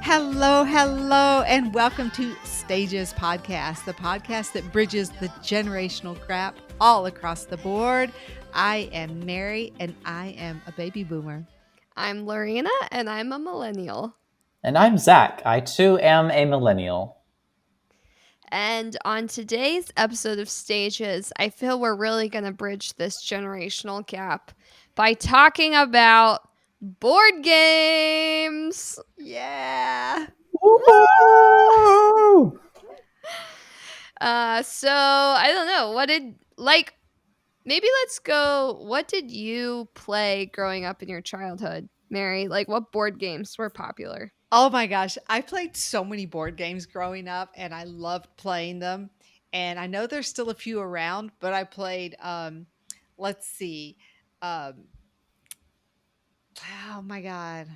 Hello, hello, and welcome to Stages Podcast, the podcast that bridges the generational gap all across the board. I am Mary, and I am a baby boomer. I'm Lorena, and I'm a millennial. And I'm Zach. I too am a millennial. And on today's episode of Stages, I feel we're really going to bridge this generational gap by talking about board games. Yeah. Woo! So I don't know. Maybe let's go. What did you play growing up in your childhood, Mary? Like, what board games were popular? Oh my gosh, I played so many board games growing up, and I loved playing them. And I know there's still a few around, but I played, let's see, um, oh my God.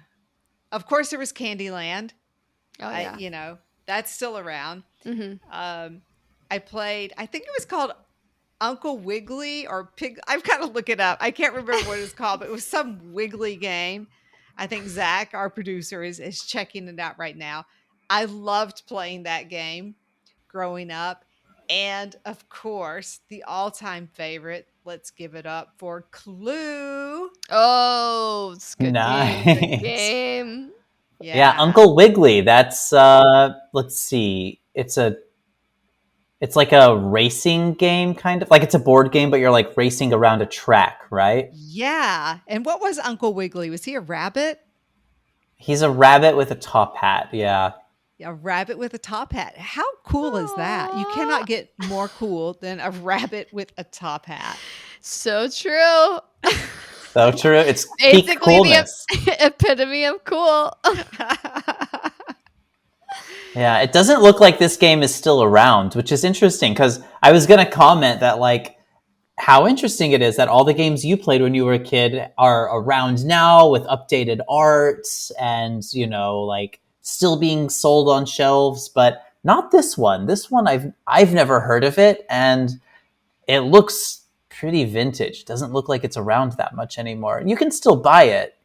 Of course, there was Candyland. Oh, yeah. That's still around. Mm-hmm. I played, I think it was called Uncle Wiggly or Pig. I've got to look it up. I can't remember what it was called, but it was some Wiggly game. I think Zach, our producer, is checking it out right now. I loved playing that game growing up. And of course, the all-time favorite, let's give it up for Clue. Oh, it's a good Nice. game. Good game. Yeah, Uncle Wiggly. That's let's see. It's like a racing game, kind of. Like it's a board game, but you're like racing around a track, right? Yeah. And what was Uncle Wiggly? Was he a rabbit? He's a rabbit with a top hat, yeah. A rabbit with a top hat. How cool is that? You cannot get more cool than a rabbit with a top hat. So true. So true. It's basically peak coolness. The epitome of cool. Yeah, it doesn't look like this game is still around, which is interesting because I was going to comment that like how interesting it is that all the games you played when you were a kid are around now with updated art and, like still being sold on shelves, but not this one. This one I've never heard of it, and it looks pretty vintage. Doesn't look like it's around that much anymore. You can still buy it.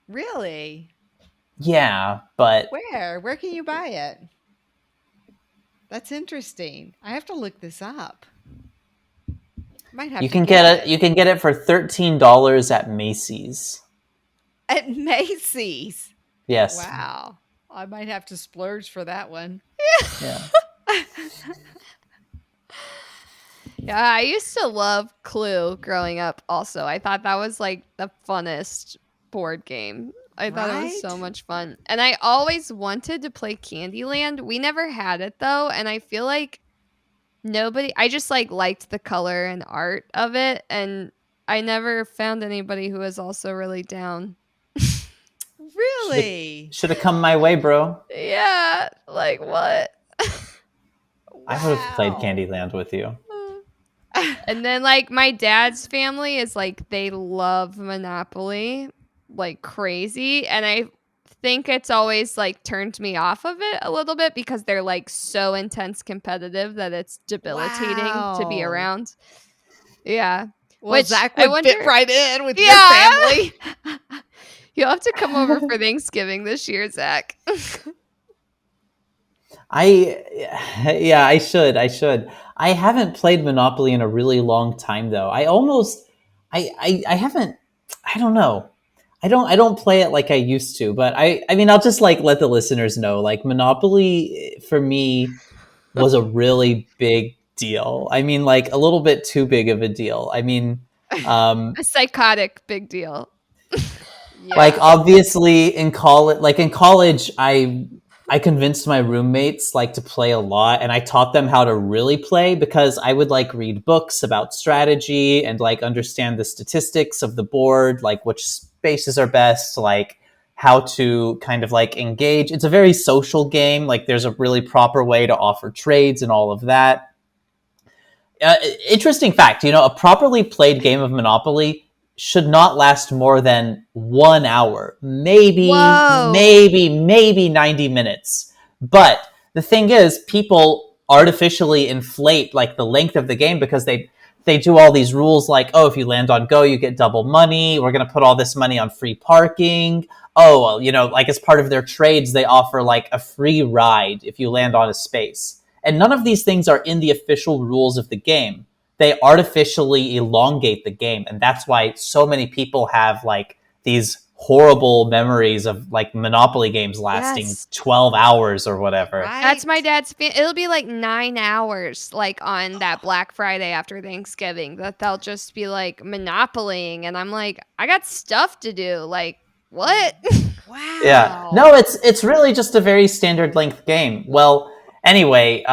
Really? Yeah, but Where can you buy it? That's interesting. I have to look this up. Might have you to can get it. You can get it for $13 at Macy's. At Macy's. Yes. Wow. I might have to splurge for that one. Yeah. Yeah, I used to love Clue growing up also. I thought that was like the funnest board game. I thought it was so much fun. And I always wanted to play Candyland. We never had it though, and I feel like I just like liked the color and art of it, and I never found anybody who was also really down. Really? Should have come my way, bro. Yeah, like what? I would have played Candyland with you. And then like my dad's family is like they love Monopoly like crazy, and I think it's always like turned me off of it a little bit because they're like so intense competitive that it's debilitating to be around. Yeah. Well, Zach would fit right in with your family. You'll have to come over for Thanksgiving this year, Zach. I should. I haven't played Monopoly in a really long time though. I haven't, I don't know. I don't play it like I used to, but I mean, I'll just like let the listeners know, like Monopoly for me was a really big deal. I mean, like a little bit too big of a deal. I mean, a psychotic big deal. Yeah. Like obviously in college, I convinced my roommates like to play a lot, and I taught them how to really play because I would like read books about strategy and like understand the statistics of the board, like which spaces are best, like how to kind of like engage. It's a very social game. Like there's a really proper way to offer trades and all of that. Interesting fact, a properly played game of Monopoly should not last more than 1 hour, maybe 90 minutes. But the thing is, people artificially inflate like the length of the game because they do all these rules like, oh, if you land on go, you get double money. We're going to put all this money on free parking. oh, well, like as part of their trades, they offer like a free ride if you land on a space. And none of these things are in the official rules of the game. They artificially elongate the game. And that's why so many people have like these horrible memories of like Monopoly games lasting 12 hours or whatever. Right. That's my dad's. It'll be like 9 hours, like on that Black Friday after Thanksgiving, that they'll just be like monopolying, and I'm like, I got stuff to do. Like, what? Wow. Yeah. No, it's really just a very standard length game. Well, anyway,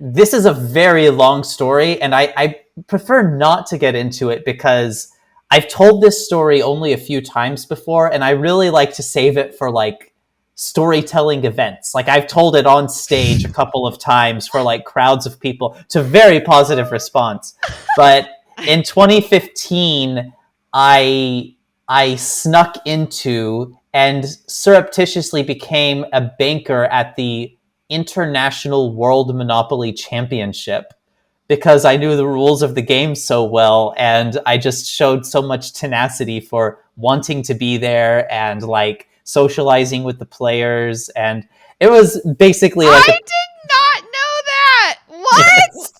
this is a very long story, and I prefer not to get into it because I've told this story only a few times before, and I really like to save it for like storytelling events. Like I've told it on stage a couple of times for like crowds of people to very positive response. But in 2015, I snuck into and surreptitiously became a banker at the International World Monopoly Championship, because I knew the rules of the game so well, and I just showed so much tenacity for wanting to be there and like socializing with the players. And it was basically like I did not know that. What?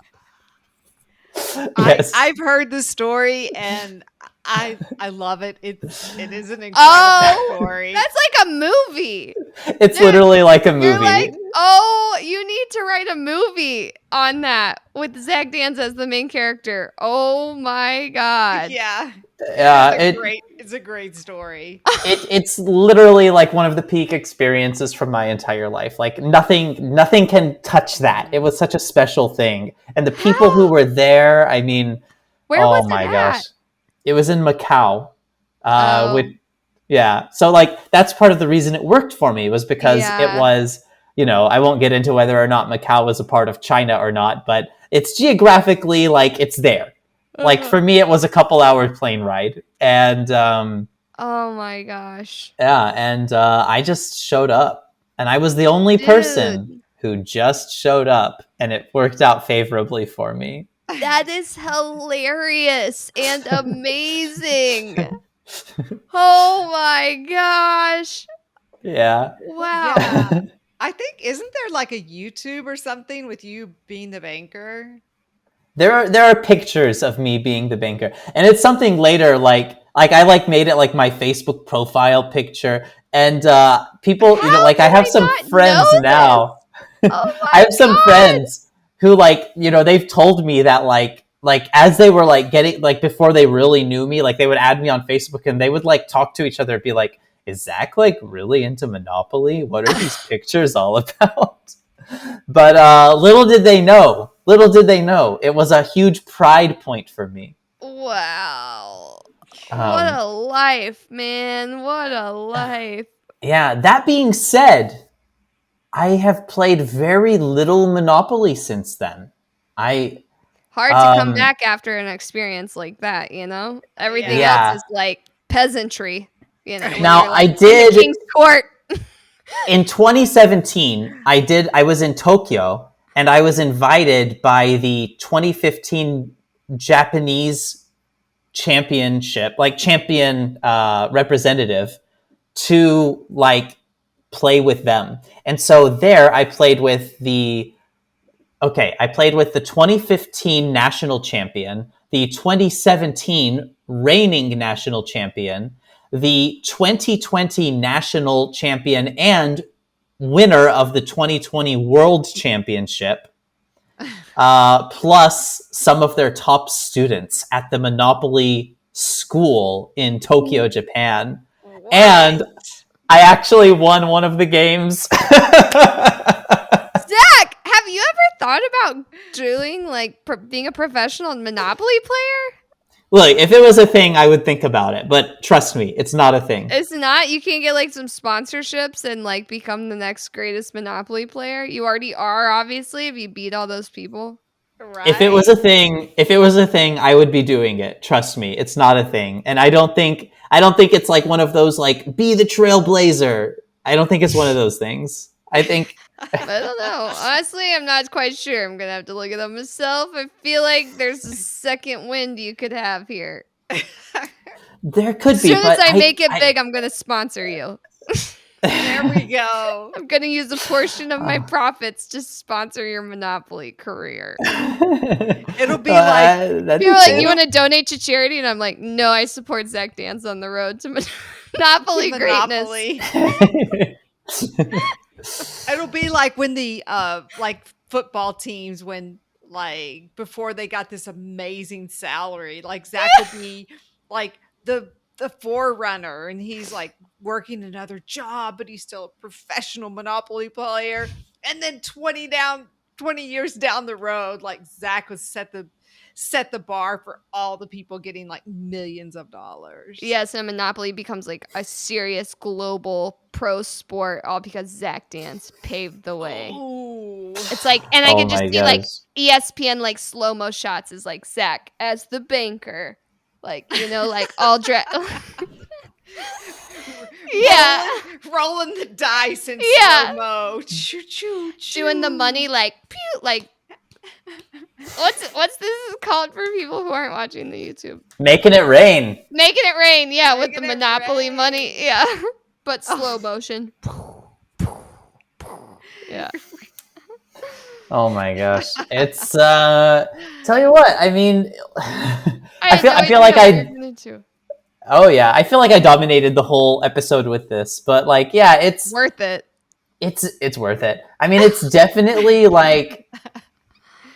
Yes. I've heard the story and I love it. It is an incredible story. That's like a movie. It's literally like a movie. You're like, oh, you need to write a movie on that with Zach Danza as the main character. Oh my god. Yeah. Yeah, It's a great story. It's literally like one of the peak experiences from my entire life. Like nothing can touch that. It was such a special thing. And the people who were there, I mean, Where was oh my it gosh. at? It was in Macau. Yeah. So like that's part of the reason it worked for me, was because it was, I won't get into whether or not Macau was a part of China or not, but it's geographically like it's there. Like for me, it was a couple hour plane ride, and oh my gosh. Yeah, and I just showed up, and I was the only person who just showed up, and it worked out favorably for me. That is hilarious and amazing. Oh my gosh. Yeah. Wow. Yeah. I think, isn't there like a YouTube or something with you being the banker? There are pictures of me being the banker, and it's something later like I like made it like my Facebook profile picture, and people, like I have some friends now. Oh my I have some friends who like, they've told me that like as they were like getting, like before they really knew me, like they would add me on Facebook and they would like talk to each other and be like, is Zach like really into Monopoly? What are these pictures all about? But little did they know, it was a huge pride point for me. Wow. What a life, man. What a life. Yeah, that being said, I have played very little Monopoly since then. Hard to come back after an experience like that, Everything else is like peasantry, Now, I did... in the King's Court. In 2017, I was in Tokyo, and I was invited by the 2015 Japanese championship, like champion representative, to like play with them. And so there I played with the 2015 national champion, the 2017 reigning national champion, the 2020 national champion and winner of the 2020 World Championship, plus some of their top students at the Monopoly school in Tokyo, Japan. What? And I actually won one of the games. Zach, have you ever thought about doing being a professional Monopoly player? Look, if it was a thing, I would think about it. But trust me, it's not a thing. It's not? You can't get some sponsorships and become the next greatest Monopoly player? You already are, obviously, if you beat all those people. Right. If it was a thing, I would be doing it. Trust me, it's not a thing. And I don't think it's like one of those be the trailblazer. I don't think it's one of those things. I think I don't know. Honestly, I'm not quite sure. I'm going to have to look it up myself. I feel like there's a second wind you could have here. There could As be, soon as but I make it big, I'm going to sponsor you. There we go. I'm going to use a portion of my profits to sponsor your Monopoly career. It'll be like You're like, you want to donate to charity? And I'm like, no, I support Zach Dance on the road to Monopoly greatness. It'll be like when the like football teams, when like before they got this amazing salary, like Zach will be like the forerunner, and he's like working another job, but he's still a professional Monopoly player. And then 20 years down the road, like Zach was set the bar for all the people getting like millions of dollars. Yes, and Monopoly becomes like a serious global pro sport, all because Zach Dance paved the way. Ooh. It's like, and I Oh could just my see like gosh. ESPN like slow-mo shots is like Zach as the banker, like, you know, like all yeah, rolling the dice in Yeah. slow-mo, choo choo choo, doing the money like pew, like what's this is called for people who aren't watching the YouTube? Making it rain. Making it rain, yeah, with the Making it Monopoly rain. money, yeah, but slow motion. Yeah. Oh my gosh. It's tell you what, I mean I feel like Oh yeah, I feel like I dominated the whole episode with this, but like yeah, it's worth it. It's worth it. I mean, it's definitely like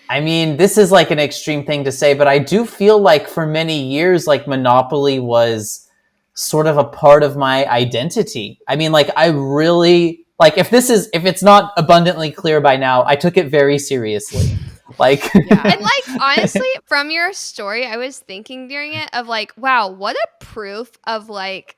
I mean, this is like an extreme thing to say, but I do feel like for many years like Monopoly was sort of a part of my identity. I mean, like I really like if it's not abundantly clear by now, I took it very seriously. Like Yeah. And like honestly, from your story, I was thinking during it of like, wow, what a proof of like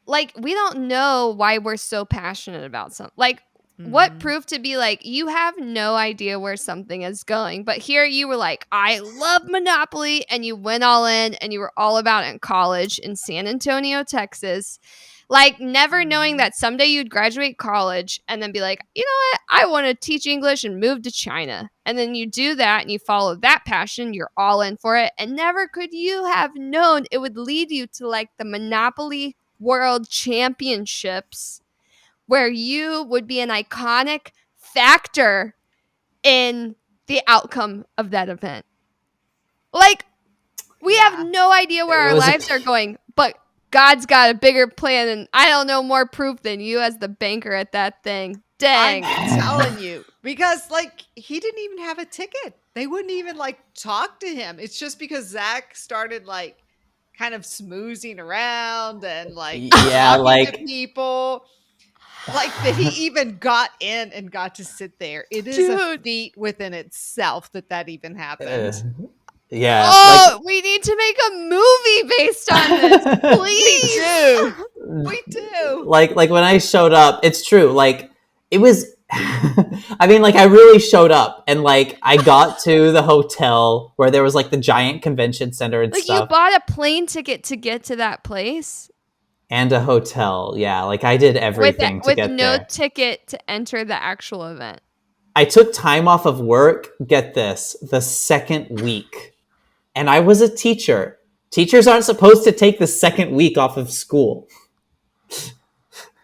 we don't know why we're so passionate about something. Like what proof to be like, you have no idea where something is going. But here you were like, I love Monopoly, and you went all in and you were all about it in college in San Antonio, Texas. Like never knowing that someday you'd graduate college and then be like, you know what? I want to teach English and move to China. And then you do that and you follow that passion. You're all in for it. And never could you have known it would lead you to like the Monopoly World Championships, where you would be an iconic factor in the outcome of that event. Like we have no idea where our lives are going, but God's got a bigger plan, and I don't know more proof than you as the banker at that thing. Dang. I'm telling you, because like he didn't even have a ticket. They wouldn't even like talk to him. It's just because Zach started like kind of smoozing around and like talking to people. Like that he even got in and got to sit there. It is a feat within itself that even happened. Yeah. Oh, we need to make a movie based on this, please. We do. Like when I showed up, it's true. Like it was. I mean, like I really showed up, and like I got to the hotel where there was like the giant convention center and like stuff. You bought a plane ticket to get to that place. And a hotel, yeah. Like I did everything to get there. With no ticket to enter the actual event. I took time off of work, get this, the second week. And I was a teacher. Teachers aren't supposed to take the second week off of school.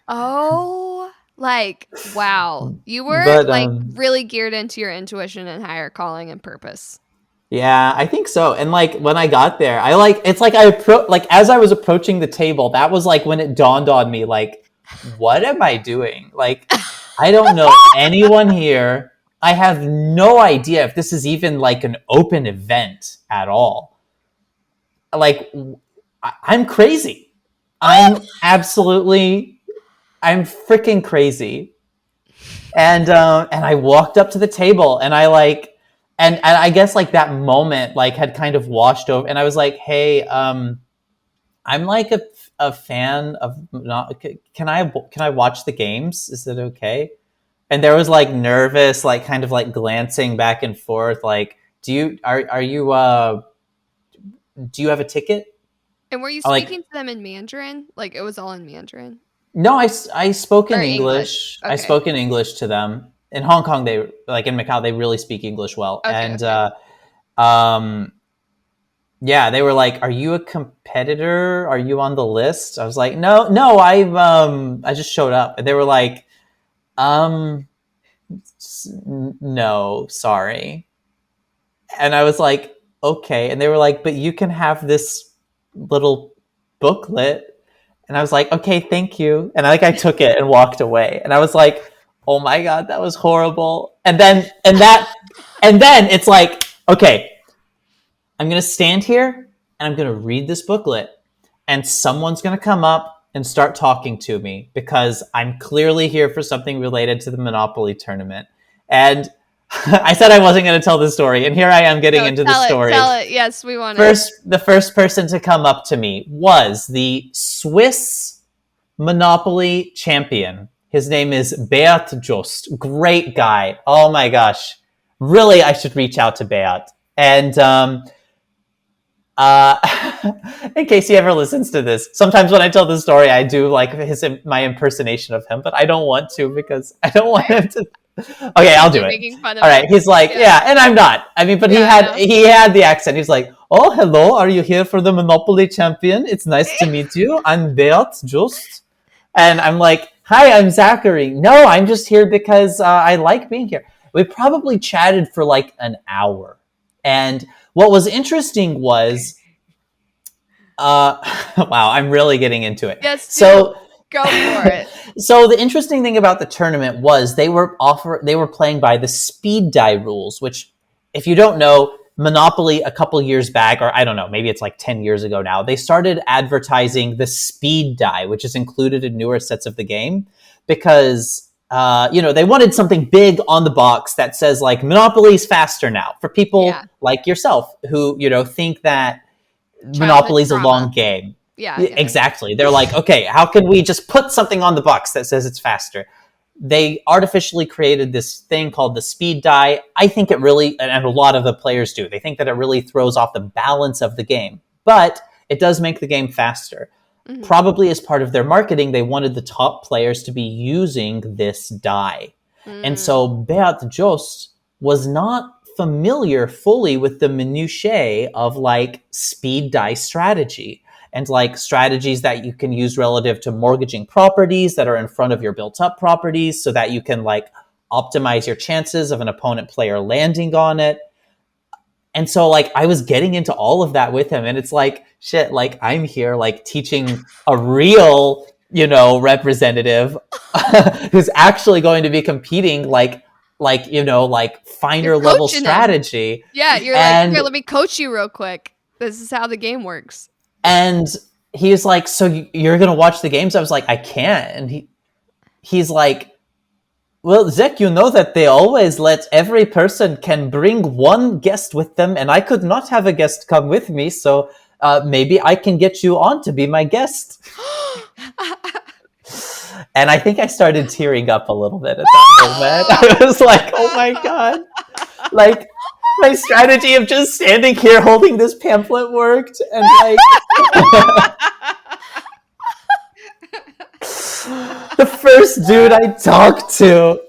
Oh, like, wow. You were really geared into your intuition and higher calling and purpose. Yeah, I think so. And like when I got there, it's like as I was approaching the table, that was like when it dawned on me, like, what am I doing? Like, I don't know anyone here. I have no idea if this is even like an open event at all. Like, I'm crazy. I'm freaking crazy. And I walked up to the table and I like, and I guess like that moment like had kind of washed over, and I was like, hey, I'm like a fan of can I watch the games? Is it okay? And there was like nervous, like kind of like glancing back and forth, like, do you have a ticket? And were you speaking to them in Mandarin? Like it was all in Mandarin? No, I spoke in English. Okay. I spoke in English to them. In Hong Kong, in Macau, they really speak English well. Okay, and Yeah, they were like, "Are you a competitor? Are you on the list?" I was like, "No, no, I just showed up." And they were like, "Um, no, sorry." And I was like, "Okay." And they were like, "But you can have this little booklet." And I was like, "Okay, thank you." And I took it and walked away. And I was like, "Oh my god, that was horrible." And then it's like, "Okay, I'm going to stand here and I'm going to read this booklet, and someone's going to come up and start talking to me because I'm clearly here for something related to the Monopoly tournament." And I said I wasn't going to tell the story, and here I am getting into the story. Tell it. Yes, we want it. The first person to come up to me was the Swiss Monopoly champion. His name is Beat Just. Great guy. Oh my gosh. Really, I should reach out to Beat. And uh, in case he ever listens to this, sometimes when I tell the story, I do like my impersonation of him, but I don't want to because I don't want him to. Okay, I'll do it. All right, he's like, yeah, and I'm not. I mean, but he had the accent. He's like, "Oh, hello, are you here for the Monopoly champion? It's nice to meet you. I'm Beat Just," and I'm like, "Hi, I'm Zachary. No, I'm just here because I like being here." We probably chatted for like an hour, and what was interesting was, wow, I'm really getting into it. Yes, so go for it. So the interesting thing about the tournament was they were playing by the speed die rules, which, if you don't know, Monopoly a couple years back, or I don't know, maybe it's like 10 years ago now, they started advertising the speed die, which is included in newer sets of the game, because they wanted something big on the box that says like Monopoly's faster now for people like yourself who, think that Monopoly's a long game. Yeah, exactly. They're like, okay, how can we just put something on the box that says it's faster? They artificially created this thing called the speed die. I think it really, and a lot of the players do, they think that it really throws off the balance of the game, but it does make the game faster. Mm-hmm. Probably as part of their marketing, they wanted the top players to be using this die. And so Beat Just was not familiar fully with the minutiae of like speed die strategy and like strategies that you can use relative to mortgaging properties that are in front of your built up properties so that you can like optimize your chances of an opponent player landing on it. And so like I was getting into all of that with him, and it's like, shit, like I'm here like teaching a real, representative who's actually going to be competing like finer level strategy. Him. Yeah, you're like, here, let me coach you real quick. This is how the game works. And he was like, "So you're going to watch the games?" I was like, "I can't." And he's like, "Well, Zach, you know that they always let every person can bring one guest with them, and I could not have a guest come with me, so maybe I can get you on to be my guest." And I think I started tearing up a little bit at that moment. I was like, oh my God. Like, my strategy of just standing here holding this pamphlet worked, and like... the first dude I talked to.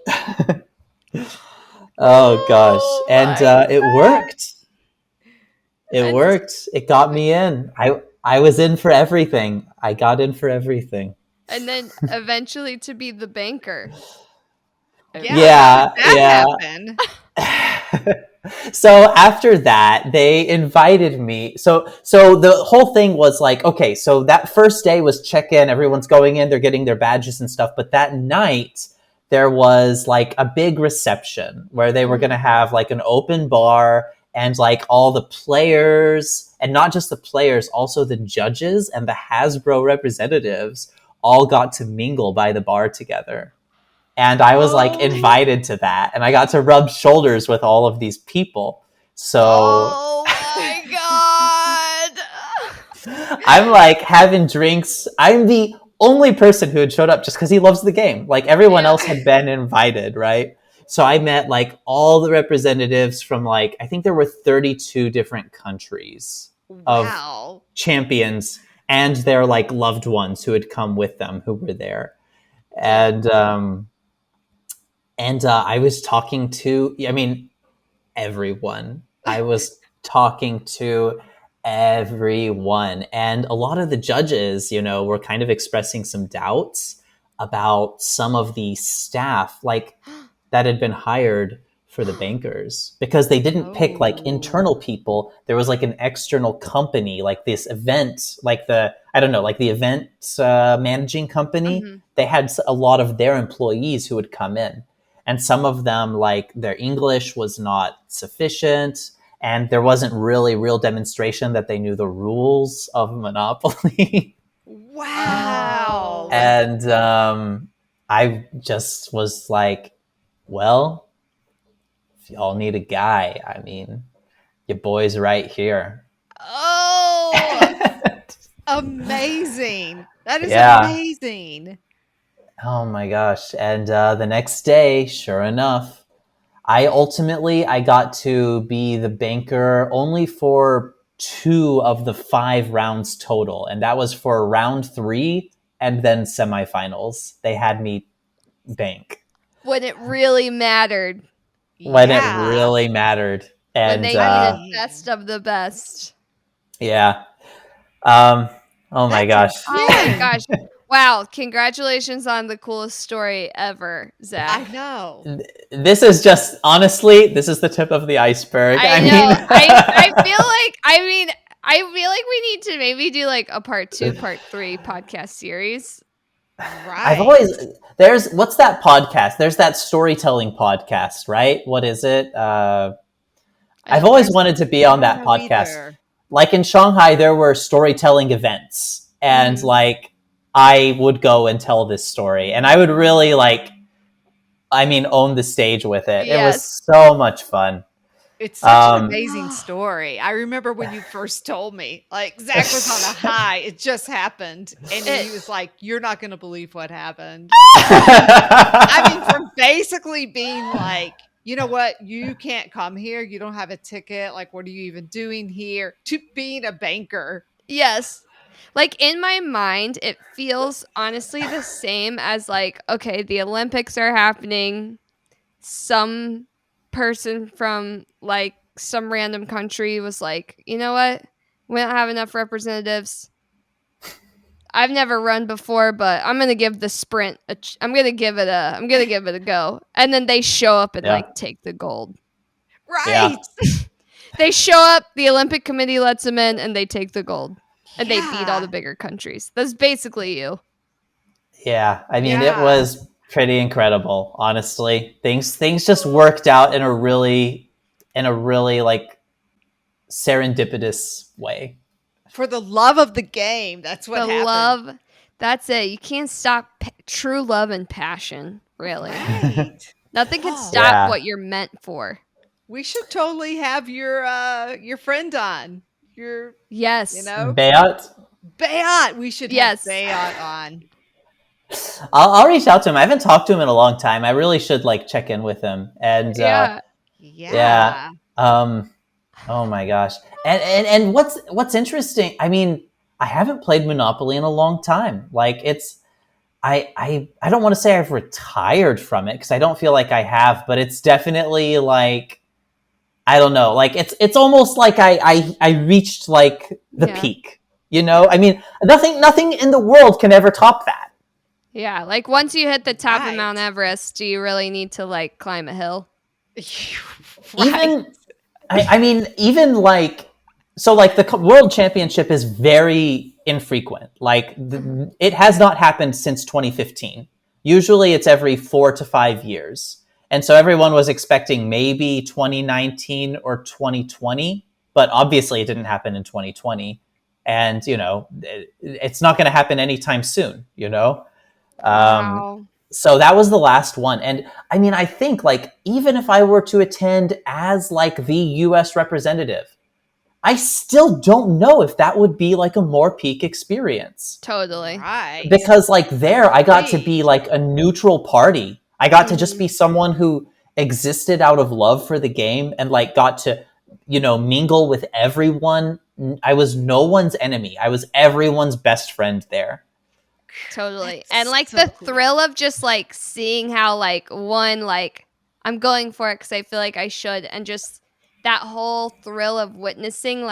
Oh gosh. And it worked. It worked. It got me in. I was in for everything. I got in for everything. And then eventually to be the banker. Yeah. Happened? So after that, they invited me. So the whole thing was like, okay, so that first day was check-in. Everyone's going in, they're getting their badges and stuff. But that night, there was like a big reception where they were going to have like an open bar, and like all the players, and not just the players, also the judges and the Hasbro representatives all got to mingle by the bar together. And I was like invited to that, and I got to rub shoulders with all of these people. So, oh my God. I'm like having drinks. I'm the only person who had showed up just because he loves the game. Like everyone else had been invited, right? So I met like all the representatives from like, I think there were 32 different countries of champions and their like loved ones who had come with them who were there. And I was talking to, everyone. I was talking to everyone. And a lot of the judges, were kind of expressing some doubts about some of the staff, like that had been hired for the bankers, because they didn't pick like internal people. There was like an external company, like this event, like the event managing company. Mhm. They had a lot of their employees who would come in, and some of them, like, their English was not sufficient, and there wasn't really real demonstration that they knew the rules of Monopoly. Wow. And I just was like, well, if y'all need a guy, I mean, your boy's right here. Oh, Amazing. That is Yeah. amazing. Oh my gosh. And the next day, sure enough, I got to be the banker only for 2 of the 5 rounds total. And that was for round 3 and then semifinals. They had me bank when it really mattered. when it Yeah. really mattered. When And they needed best of the best. yeah. Oh my gosh. Oh my gosh. Wow. Congratulations on the coolest story ever, Zach. I know. This is just, honestly, this is the tip of the iceberg. I know. I feel like we need to maybe do like a part 2, part 3 podcast series. Right. What's that podcast? There's that storytelling podcast, right? What is it? I've always wanted to be on that podcast. Either. Like in Shanghai, there were storytelling events, and like I would go and tell this story, and I would really own the stage with it. Yes. It was so much fun. It's such an amazing story. I remember when you first told me, like, Zach was on a high. It just happened. And he was like, you're not going to believe what happened. I mean, from basically being like, you know what? You can't come here. You don't have a ticket. Like, what are you even doing here? To being a banker. Yes. Like, in my mind, it feels honestly the same as like, okay, the Olympics are happening. Some person from like some random country was like, you know what? We don't have enough representatives. I've never run before, but I'm gonna give the sprint. I'm gonna give it a go. And then they show up and like take the gold. Right. Yeah. They show up. The Olympic Committee lets them in, and they take the gold. And they beat all the bigger countries. That's basically you. Yeah, I mean, it was pretty incredible, honestly. Things just worked out in a really like serendipitous way. For the love of the game, that's what happened. That's it. You can't stop true love and passion, really. Right. Nothing can stop what you're meant for. We should totally have your friend on. Yes. Beat? We should have Beat on. I'll reach out to him. I haven't talked to him in a long time. I really should check in with him. And oh my gosh. And what's interesting, I mean, I haven't played Monopoly in a long time. Like, I don't want to say I've retired from it, because I don't feel like I have, but it's definitely like, I don't know, like it's almost like I reached like the peak, I mean, nothing in the world can ever top that. Yeah, like once you hit the top of Mount Everest, do you really need to like climb a hill? Even the World Championship is very infrequent. Like it has not happened since 2015. Usually it's every 4 to 5 years. And so everyone was expecting maybe 2019 or 2020, but obviously it didn't happen in 2020. And, it's not going to happen anytime soon, Wow. So that was the last one. And I mean, I think even if I were to attend as the US representative, I still don't know if that would be a more peak experience. Totally. Right. Because there I got to be a neutral party. I got to just be someone who existed out of love for the game and got to, mingle with everyone. I was no one's enemy. I was everyone's best friend there. Totally. And the thrill of just seeing how I'm going for it because I feel like I should, and just that whole thrill of witnessing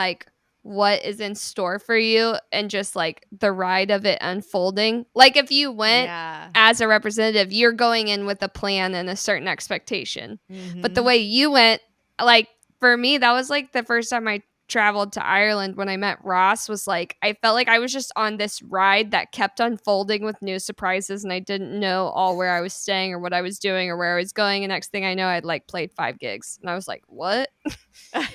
what is in store for you and just like the ride of it unfolding. Like if you went as a representative, you're going in with a plan and a certain expectation. But the way you went, like for me, that was like the first time I traveled to Ireland when I met Ross. Was like I felt like I was just on this ride that kept unfolding with new surprises, and I didn't know all where I was staying or what I was doing or where I was going. And next thing I know, I'd like played 5 gigs, and I was like, what?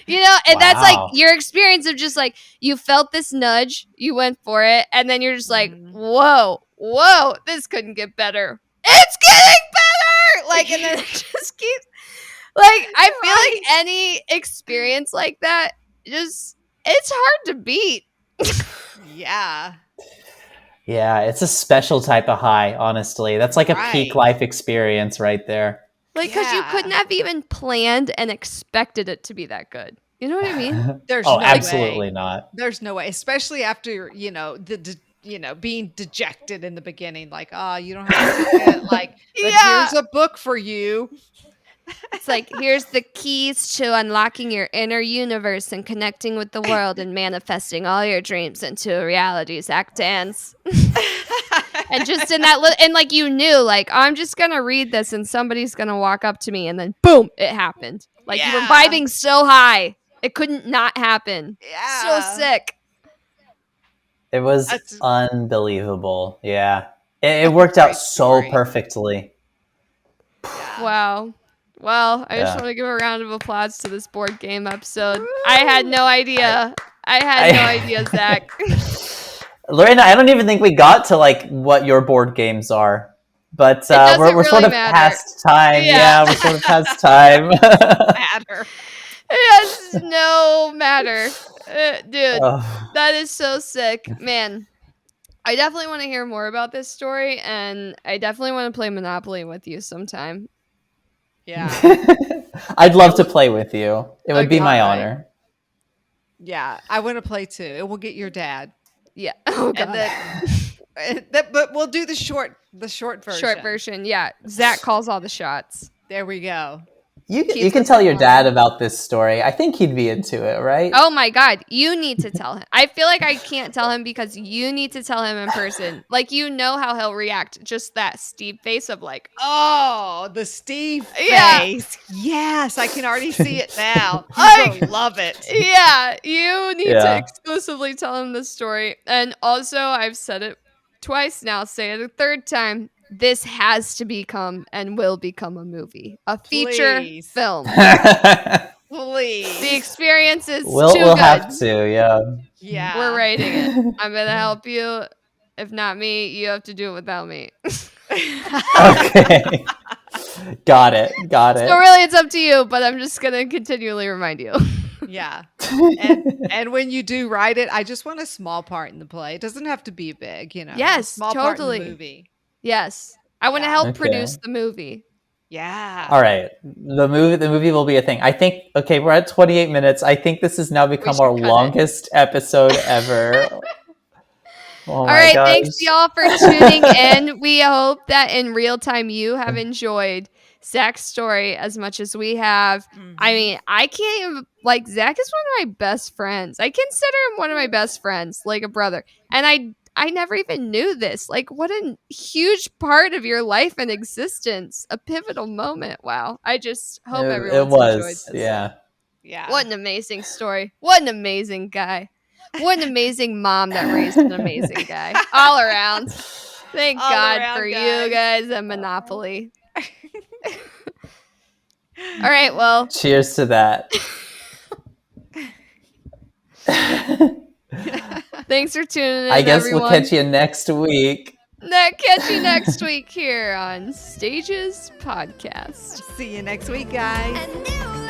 You know, and that's like your experience of just like you felt this nudge, you went for it, and then you're just like, whoa, this couldn't get better. It's getting better. Like, and then it just keeps like I feel like any experience like that, just it's hard to beat. Yeah, it's a special type of high, honestly. That's like a peak life experience right there. Like, because you couldn't have even planned and expected it to be that good. You know what I mean? There's no absolutely way. Not. There's no way, especially after, you know, being dejected in the beginning, like, oh, you don't have to get like, but here's a book for you. It's like, here's the keys to unlocking your inner universe and connecting with the world and manifesting all your dreams into realities. Act dance. And just in that and like you knew, like, I'm just gonna read this and somebody's gonna walk up to me, and then boom, it happened. Like you were vibing so high, it couldn't not happen. So sick. It was unbelievable. Yeah, it worked out so perfectly. Wow. Well, I just want to give a round of applause to this board game episode. I had no idea. I had no idea, Zach. Lorena, I don't even think we got to like what your board games are, but we're really sort of past time. Yeah, we're sort of past time. Matter. It has no matter, dude. That is so sick, man. I definitely want to hear more about this story, and I definitely want to play Monopoly with you sometime. Yeah, I'd love to play with you. It would be my honor. Yeah, I want to play too. And we'll get your dad. Yeah. Oh god. But we'll do the short version. Short version. Yeah. Zach calls all the shots. There we go. You can tell your dad about this story. I think he'd be into it, right? Oh my god, you need to tell him. I feel like I can't tell him because you need to tell him in person. Like, you know how he'll react. Just that Steve face of like, oh, the Steve face. Yes, I can already see it now. I love it. Yeah, you need to exclusively tell him this story. And also, I've said it twice now, say it a third time. This has to become and will become a movie, a feature film. Please. The experience is we'll good. Have to, yeah. We're writing it. I'm gonna help you. If not me, you have to do it without me. Okay. Got it. So really, it's up to you. But I'm just gonna continually remind you. Yeah. And when you do write it, I just want a small part in the play. It doesn't have to be big, you know. Yes, small totally. part in the movie. Yes. I want to help produce the movie. Yeah. All right. The movie will be a thing. I think, we're at 28 minutes. I think this has now become our longest episode ever. All right. Gosh. Thanks y'all for tuning in. We hope that in real time you have enjoyed Zach's story as much as we have. Mm-hmm. I mean, I can't even, like, Zach is one of my best friends. I consider him one of my best friends, like a brother. And I never even knew this. Like, what a huge part of your life and existence. A pivotal moment. Wow. I just hope everyone's enjoyed this. Yeah. What an amazing story. What an amazing guy. What an amazing mom that raised an amazing guy. All around. Thank God for you guys and Monopoly. All right, well. Cheers to that. Thanks for tuning in, I guess everyone. We'll catch you next week. Catch you next week here on Stages Podcast. See you next week, guys.